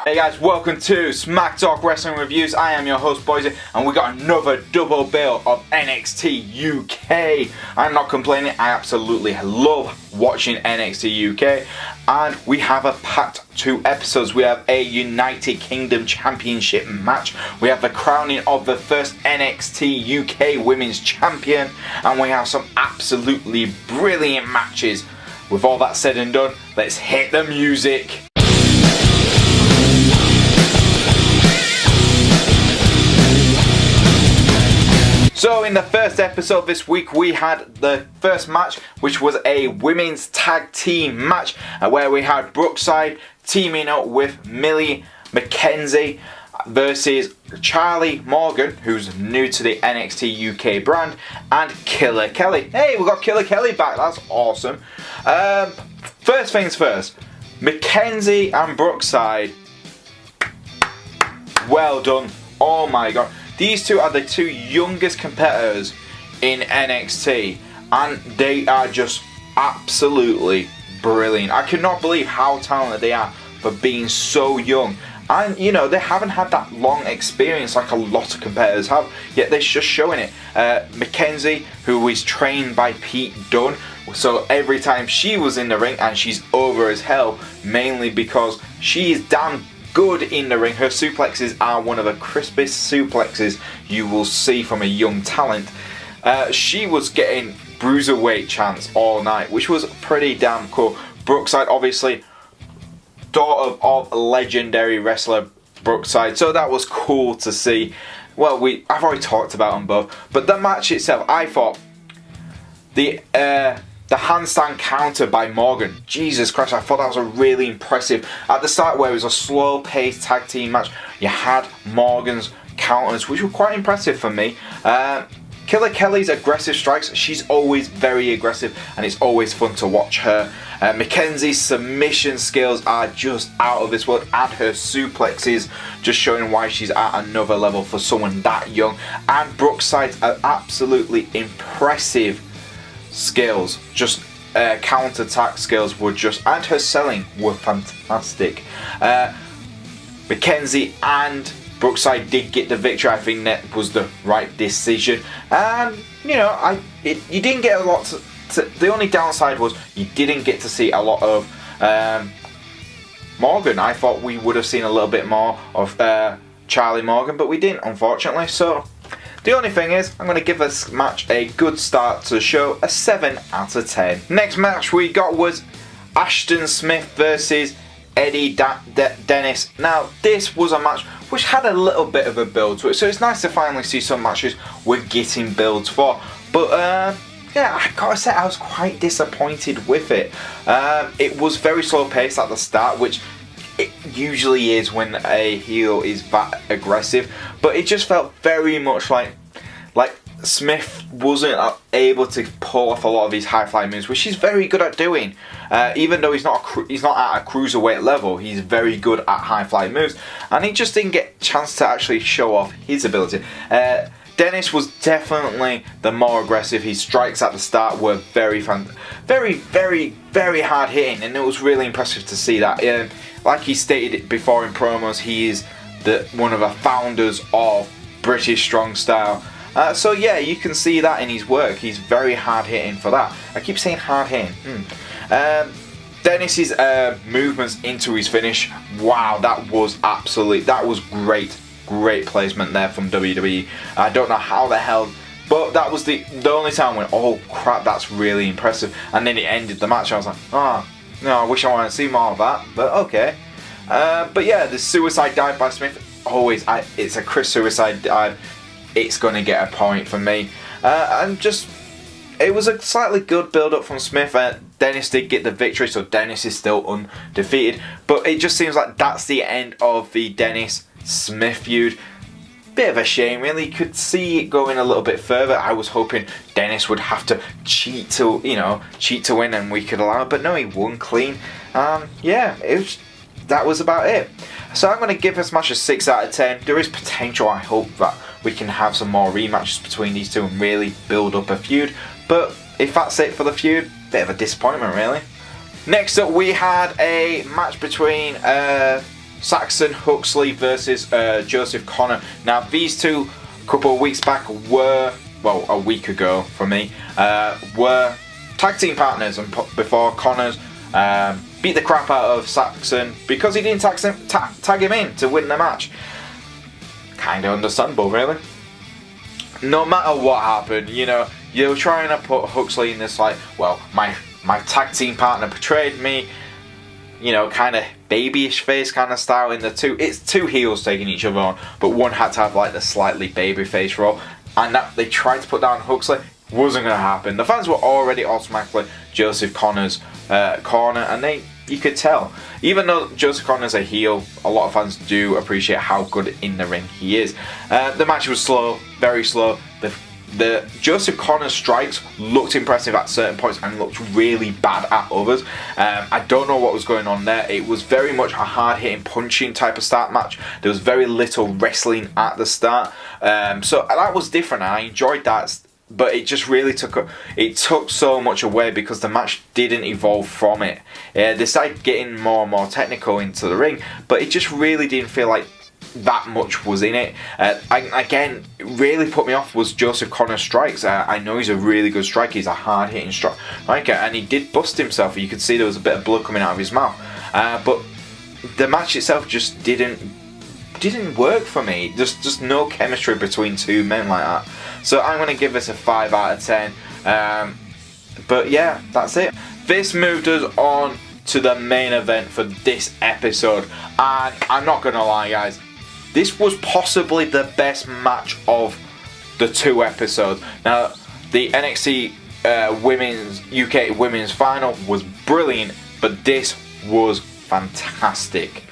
Hey guys, welcome to Smack Talk Wrestling Reviews. I am your host Boise, and we got another double bill of NXT UK. I'm not complaining, I absolutely love watching NXT UK. And we have a packed 2 episodes. We have a United Kingdom Championship match. We have the crowning of the first NXT UK Women's Champion. And we have some absolutely brilliant matches. With all that said and done, let's hit the music. So in the first episode this week we had the first match, which was a women's tag team match where we had Brookside teaming up with Millie, Mckenzie versus Charlie Morgan, who's new to the NXT UK brand, and Killer Kelly. Hey, we got Killer Kelly back, that's awesome. First things first, Mckenzie and Brookside, well done, oh my god. These two are the 2 youngest competitors in NXT, and they are just absolutely brilliant. I cannot believe how talented they are for being so young. And you know, they haven't had that long experience like a lot of competitors have, yet they're just showing it. Mckenzie, who is trained by Dunne, so every time she was in the ring, and she's over as hell, mainly because she is damn good in the ring. Her suplexes are one of the crispest suplexes you will see from a young talent. She was getting bruiserweight chants all night, which was pretty damn cool. Brookside, obviously, daughter of legendary wrestler Brookside, so that was cool to see. Well, I've already talked about them both, but the match itself, I thought the handstand counter by Morgan, Jesus Christ, I thought that was a really impressive. At the start, where it was a slow-paced tag team match, you had Morgan's counters, which were quite impressive for me. Killer Kelly's aggressive strikes, she's always very aggressive, and it's always fun to watch her. Mckenzie's submission skills are just out of this world, and her suplexes just showing why she's at another level for someone that young. And Brookside's absolutely impressive skills, just counter-attack skills were just, and her selling were fantastic. Mckenzie and Brookside did get the victory. I think that was the right decision, and you know, you didn't get a lot the only downside was you didn't get to see a lot of Morgan. I thought we would have seen a little bit more of Charlie Morgan, but we didn't, unfortunately. So the only thing is, I'm going to give this match a good start to the show, a 7 out of 10. Next match we got was Ashton Smith versus Eddie Dennis. Now, this was a match which had a little bit of a build to it, so it's nice to finally see some matches we're getting builds for. But yeah, I gotta say, I was quite disappointed with it. It was very slow paced at the start, which it usually is when a heel is that aggressive, but it just felt very much like Smith wasn't able to pull off a lot of his high flying moves, which he's very good at doing. Even though he's not at a cruiserweight level, he's very good at high flying moves, and he just didn't get a chance to actually show off his ability. Dennis was definitely the more aggressive. His strikes at the start were very hard hitting, and it was really impressive to see that. Like he stated before in promos, he is one of the founders of British Strong Style. So yeah, you can see that in his work. He's very hard hitting for that. I keep saying hard hitting. Dennis's movements into his finish, wow, that was great. Great placement there from WWE. I don't know how the hell, but that was the only time I went, oh crap, that's really impressive. And then it ended the match. I was like, oh no, I wish I wanted to see more of that, but okay. But yeah, the suicide dive by Smith, always, it's a crisp suicide dive. It's going to get a point for me. And just, it was a slightly good build up from Smith. Dennis did get the victory, so Dennis is still undefeated. But it just seems like that's the end of the Dennis Smith feud. Bit of a shame, really. You could see it going a little bit further. I was hoping Dennis would have to cheat to win, and we could allow it. But no, he won clean. Yeah, that was about it. So I'm going to give this match a 6 out of 10. There is potential. I hope that we can have some more rematches between these two and really build up a feud. But if that's it for the feud, bit of a disappointment, really. Next up, we had a match between Saxon Huxley versus Joseph Connor. Now these two, a couple of weeks back, were, well, a week ago for me, were tag team partners, and before Connors beat the crap out of Saxon because he didn't tag him in to win the match. Kinda understandable, really. No matter what happened, you know, you're trying to put Huxley in this, like, well, my tag team partner betrayed me, you know, kind of babyish face kind of style in the two. It's two heels taking each other on, but one had to have like the slightly baby face role, and that they tried to put down Huxley. Wasn't going to happen. The fans were already automatically Joseph Connor's corner, and you could tell. Even though Joseph Connor's a heel, a lot of fans do appreciate how good in the ring he is. The match was slow, very slow. The Joseph Connor strikes looked impressive at certain points and looked really bad at others. I don't know what was going on there. It was very much a hard-hitting, punching type of start match. There was very little wrestling at the start. So that was different, and I enjoyed that. But it just really took so much away because the match didn't evolve from it. They started getting more and more technical into the ring, but it just really didn't feel like that much was in it. Again, it really put me off was Joseph Connor's strikes. I know he's a really good striker. He's a hard-hitting striker, and he did bust himself. You could see there was a bit of blood coming out of his mouth. But the match itself just didn't work for me. Just no chemistry between two men like that. So I'm going to give this a 5 out of 10. But yeah, that's it. This moved us on to the main event for this episode. And I'm not going to lie, guys. This was possibly the best match of the 2 episodes. Now, the NXT Women's UK Women's Final was brilliant, but this was fantastic.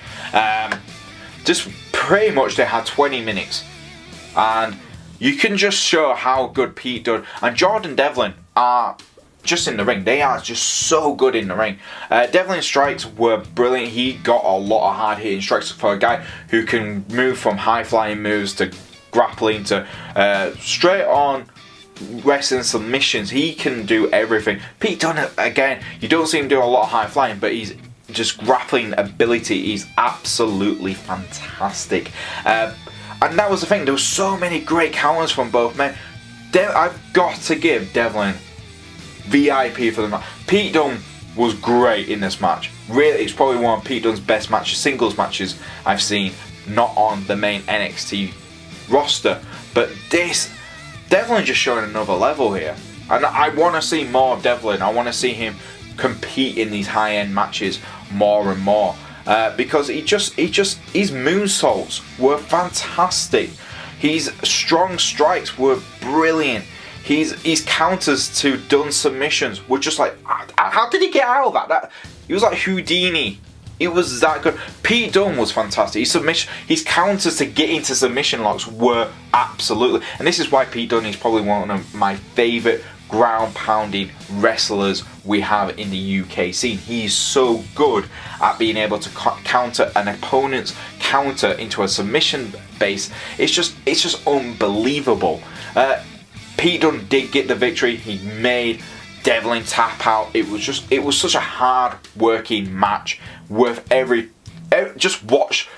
Just pretty much they had 20 minutes. And you can just show how good Pete Dunne and Jordan Devlin are just in the ring. They are just so good in the ring. Devlin's strikes were brilliant. He got a lot of hard-hitting strikes for a guy who can move from high-flying moves to grappling to straight-on wrestling submissions. He can do everything. Pete Dunne, again, you don't see him do a lot of high-flying, but he's just grappling ability is absolutely fantastic. And that was the thing. There were so many great counters from both men. I've got to give Devlin VIP for the match. Pete Dunne was great in this match. Really, it's probably one of Pete Dunne's best matches, singles matches I've seen, not on the main NXT roster. But this, Devlin just showing another level here. And I want to see more of Devlin. I want to see him compete in these high-end matches more and more. Because his moonsaults were fantastic. His strong strikes were brilliant. His counters to Dunne submissions were just like, how did he get out of that? He was like Houdini. It was that good. Pete Dunne was fantastic. His counters to get into submission locks were absolutely, and this is why Pete Dunne is probably one of my favourite ground pounding wrestlers we have in the UK scene. He's so good at being able to counter an opponent's counter into a submission base. It's just unbelievable. Pete Dunne did get the victory. He made Devlin tap out. It was such a hard working match worth just watch.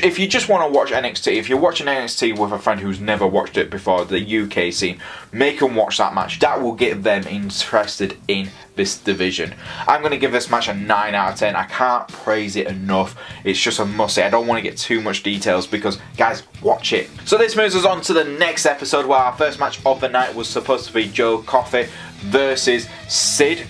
If you just want to watch NXT, if you're watching NXT with a friend who's never watched it before, the UK scene, make them watch that match. That will get them interested in this division. I'm going to give this match a 9 out of 10. I can't praise it enough. It's just a must-see. I don't want to get too much details because, guys, watch it. So this moves us on to the next episode where our first match of the night was supposed to be Joe Coffey versus Sid.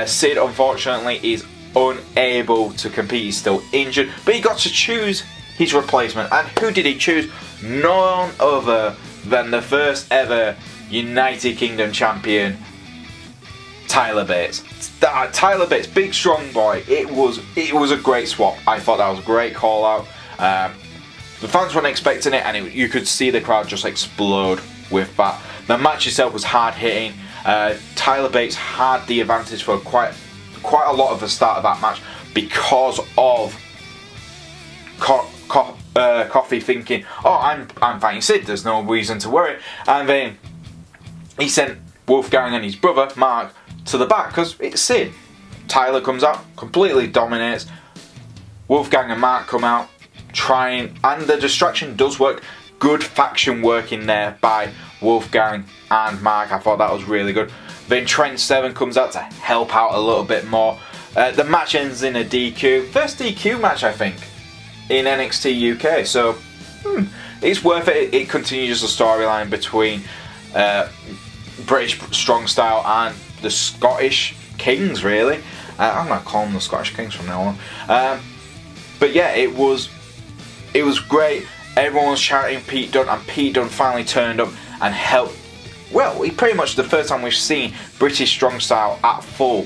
Sid, unfortunately, is unable to compete. He's still injured, but he got to choose his replacement. And who did he choose? None other than the first ever United Kingdom champion, Tyler Bates. Tyler Bates, big strong boy. It was a great swap. I thought that was a great call out. The fans weren't expecting it, and you could see the crowd just explode with that. The match itself was hard hitting. Tyler Bates had the advantage for quite a lot of the start of that match because of Coffey thinking, oh, I'm fighting Sid, there's no reason to worry. And then he sent Wolfgang and his brother Mark to the back because it's Sid. Tyler comes out, completely dominates. Wolfgang and Mark come out, trying, and the distraction does work. Good faction work in there by Wolfgang and Mark. I thought that was really good. Then Trent Seven comes out to help out a little bit more. The match ends in a DQ. First DQ match, I think, in NXT UK. So it's worth it. It continues the storyline between British Strong Style and the Scottish Kings, really. I'm going to call them the Scottish Kings from now on. But yeah, it was great. Everyone was shouting Pete Dunne, and Pete Dunne finally turned up and helped. Well, he pretty much the first time we've seen British Strong Style at full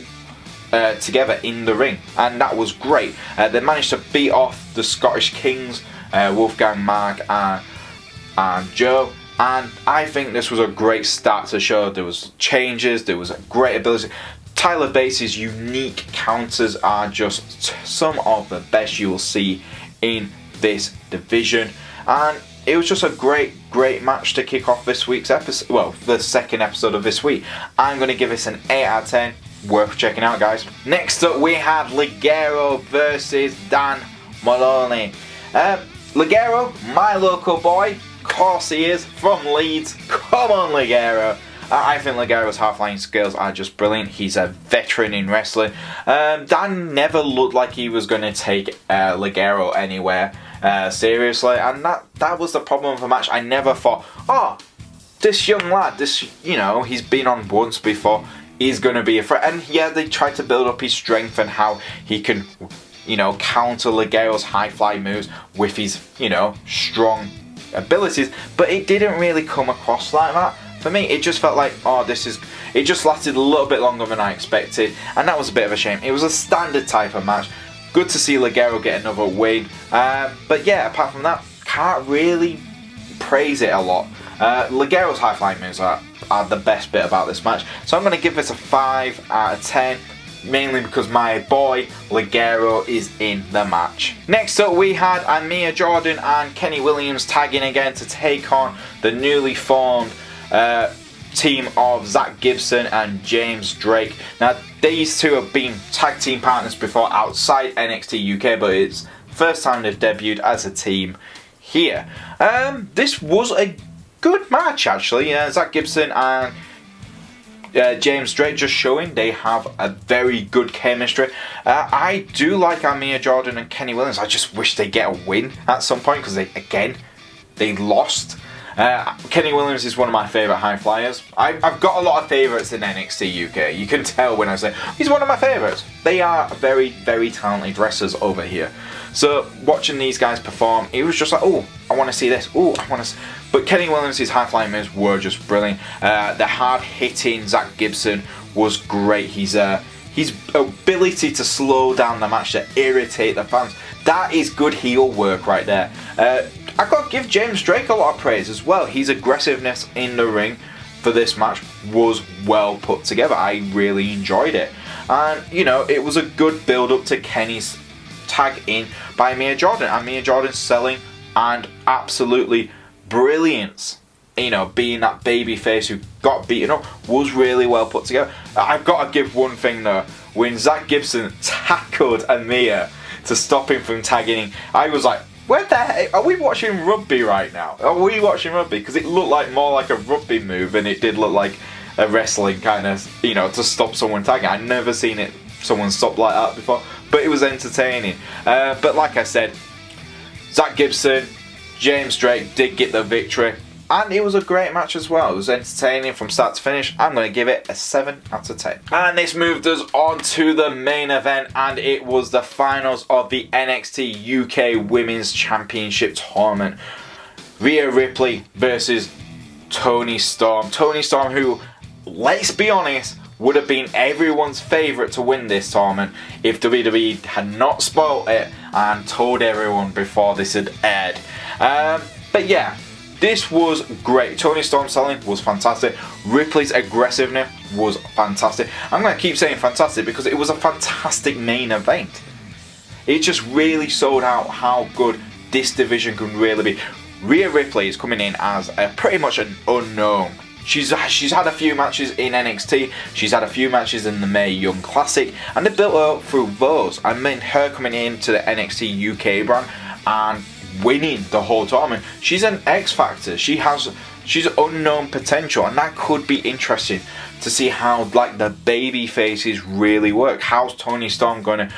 together in the ring, and that was great. They managed to beat off the Scottish Kings, Wolfgang, Mark, and Joe. And I think this was a great start to the show. There was changes, there was a great ability. Tyler Bates' unique counters are just some of the best you will see in this division. And it was just a great match to kick off this week's episode. Well, the second episode of this week. I'm going to give this an 8 out of 10. Worth checking out, guys. Next up, we had Ligero versus Dan Maloney. Ligero, my local boy. Of course he is, from Leeds. Come on, Ligero. I think Ligero's half-line skills are just brilliant. He's a veteran in wrestling. Dan never looked like he was going to take Ligero anywhere seriously, and that was the problem with the match. I never thought, oh, this young lad, he's been on once before, he's going to be a threat. And yeah, they tried to build up his strength and how he can, counter Ligero's high-fly moves with his, strong abilities, but it didn't really come across like that. For me, it just felt like, it just lasted a little bit longer than I expected, and that was a bit of a shame. It was a standard type of match. Good to see Ligero get another win. But yeah, apart from that, can't really praise it a lot. Ligero's high-flying moves are the best bit about this match. So I'm going to give this a 5 out of 10. Mainly because my boy Ligero is in the match. Next up, we had Amir Jordan and Kenny Williams tagging again to take on the newly formed team of Zack Gibson and James Drake. Now, these two have been tag team partners before outside NXT UK, but it's first time they've debuted as a team here. This was a good match, actually. Zack Gibson and James Drake just showing they have a very good chemistry. I do like Amir Jordan and Kenny Williams. I just wish they get a win at some point because they lost. Kenny Williams is one of my favourite high flyers. I've got a lot of favourites in NXT UK. You can tell when I say he's one of my favourites. They are very, very talented wrestlers over here. So watching these guys perform, it was just like, oh, I want to see this. Oh, I want to. But Kenny Williams' high flying moves were just brilliant. The hard hitting Zack Gibson was great. His ability to slow down the match, to irritate the fans, that is good heel work right there. I've got to give James Drake a lot of praise as well. His aggressiveness in the ring for this match was well put together. I really enjoyed it. And, it was a good build up to Kenny's tag in by Amir Jordan. Amir Jordan selling and absolutely brilliance. Being that baby face who got beaten up was really well put together. I've got to give one thing though. When Zack Gibson tackled Amir to stop him from tagging in, I was like, where the heck? Are we watching rugby right now? Are we watching rugby? Because it looked like more like a rugby move than it did look like a wrestling kind of, to stop someone tagging. I'd never seen someone stop like that before, but it was entertaining. But like I said, Zack Gibson, James Drake did get the victory, and it was a great match as well. It was entertaining from start to finish. I'm going to give it a 7 out of 10. And this moved us on to the main event, and it was the finals of the NXT UK Women's Championship Tournament. Rhea Ripley versus Toni Storm. Toni Storm, who, let's be honest, would have been everyone's favourite to win this tournament if WWE had not spoiled it and told everyone before this had aired. But yeah, this was great. Toni Storm selling was fantastic. Ripley's aggressiveness was fantastic. I'm going to keep saying fantastic because it was a fantastic main event. It just really showed out how good this division can really be. Rhea Ripley is coming in as pretty much an unknown. She's had a few matches in NXT, she's had a few matches in the Mae Young Classic, and they built her up through those. I mean, her coming into the NXT UK brand and winning the whole tournament. She's an X factor. She's unknown potential, and that could be interesting to see how like the baby faces really work. How's Toni Storm gonna,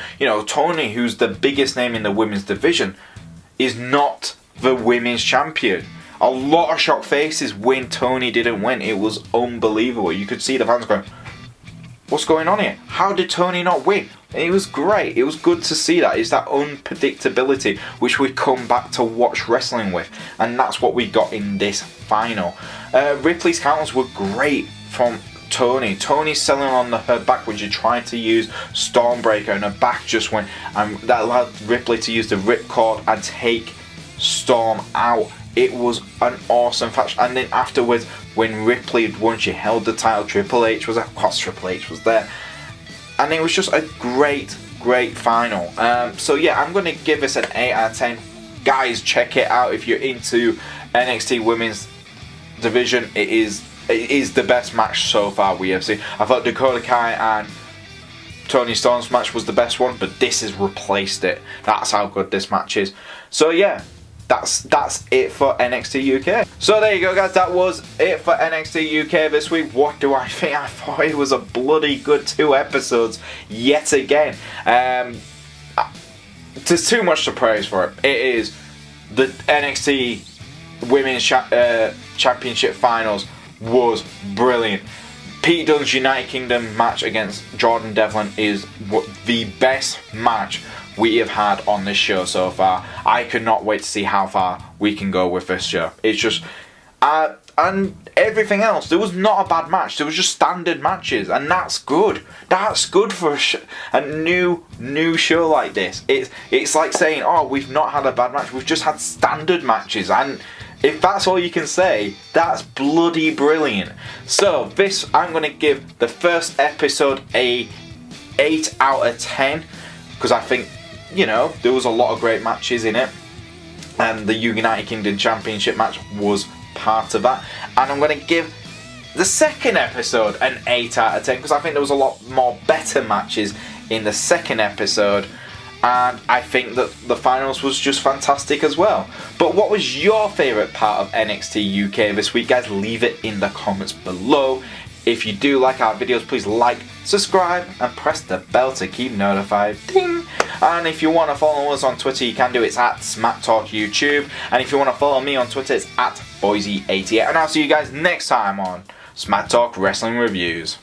Toni, who's the biggest name in the women's division, is not the women's champion. A lot of shocked faces when Toni didn't win. It was unbelievable. You could see the fans going, what's going on here? How did Toni not win? And it was great. It was good to see that. It's that unpredictability which we come back to watch wrestling with. And that's what we got in this final. Ripley's counters were great from Toni. Toni's selling on her back when she tried to use Stormbreaker, and her back just went. And that allowed Ripley to use the ripcord and take Storm out. It was an awesome match. And then afterwards, when Ripley had won, she held the title. Triple H was there. Of course, Triple H was there. And it was just a great final. So yeah, I'm going to give this an 8 out of 10. Guys, check it out if you're into NXT Women's Division. It is the best match so far we have seen. I thought Dakota Kai and Toni Storm's match was the best one, but this has replaced it. That's how good this match is. So yeah, that's it for NXT UK. So there you go, guys. That was it for NXT UK this week. What do I think? I thought it was a bloody good 2 episodes yet again. There's too much to praise for it. It is the NXT Women's Championship Finals was brilliant. Pete Dunne's United Kingdom match against Jordan Devlin is the best match we have had on this show so far. I could not wait to see how far we can go with this show. It's just and everything else, there was not a bad match. There was just standard matches, and that's good. That's good for a new show like this. It's like saying, oh, we've not had a bad match, we've just had standard matches. And if that's all you can say, that's bloody brilliant. So this, I'm going to give the first episode a 8 out of 10, because I think, there was a lot of great matches in it, and the United Kingdom Championship match was part of that. And I'm going to give the second episode an 8 out of 10, because I think there was a lot more better matches in the second episode, and I think that the finals was just fantastic as well. But what was your favourite part of NXT UK this week, guys? Leave it in the comments below. If you do like our videos, please like, subscribe, and press the bell to keep notified. Ding! And if you want to follow us on Twitter, you can do. It's at SmackTalkYouTube. And if you want to follow me on Twitter, it's at Boise88. And I'll see you guys next time on Smack Talk Wrestling Reviews.